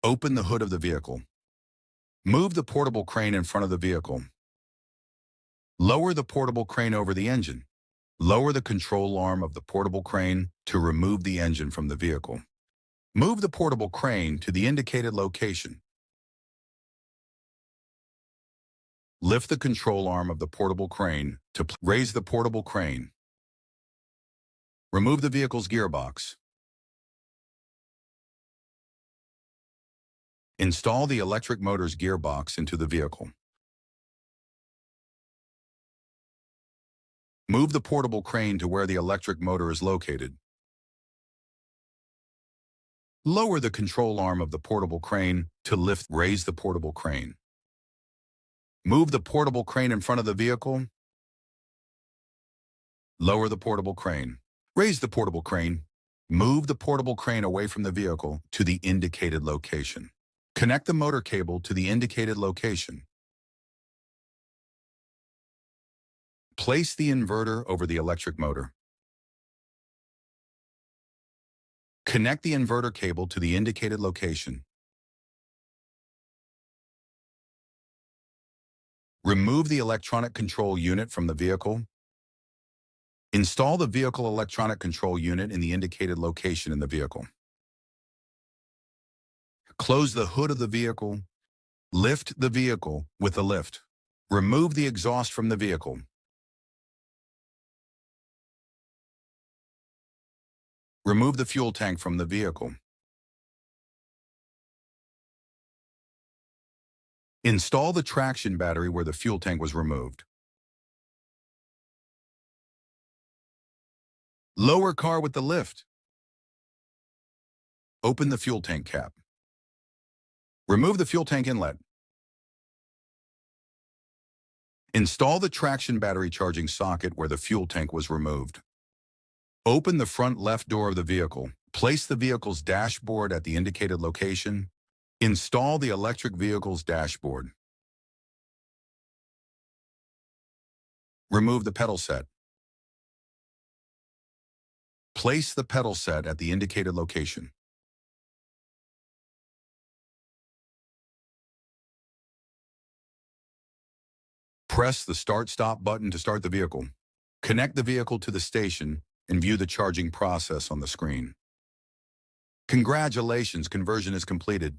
Open the hood of the vehicle. Move the portable crane in front of the vehicle. Lower the portable crane over the engine. Lower the control arm of the portable crane to remove the engine from the vehicle. Move the portable crane to the indicated location. Lift the control arm of the portable crane to raise the portable crane. Remove the vehicle's gearbox. Install the electric motor's gearbox into the vehicle. Move the portable crane to where the electric motor is located. Lower the control arm of the portable crane to raise the portable crane. Move the portable crane in front of the vehicle. Lower the portable crane. Raise the portable crane. Move the portable crane away from the vehicle to the indicated location. Connect the motor cable to the indicated location. Place the inverter over the electric motor. Connect the inverter cable to the indicated location. Remove the electronic control unit from the vehicle. Install the vehicle electronic control unit in the indicated location in the vehicle. Close the hood of the vehicle. Lift the vehicle with the lift. Remove the exhaust from the vehicle. Remove the fuel tank from the vehicle. Install the traction battery where the fuel tank was removed. Lower car with the lift. Open the fuel tank cap. Remove the fuel tank inlet. Install the traction battery charging socket where the fuel tank was removed. Open the front left door of the vehicle. Place the vehicle's dashboard at the indicated location. Install the electric vehicle's dashboard. Remove the pedal set. Place the pedal set at the indicated location. Press the start-stop button to start the vehicle. Connect the vehicle to the station and view the charging process on the screen. Congratulations, conversion is completed.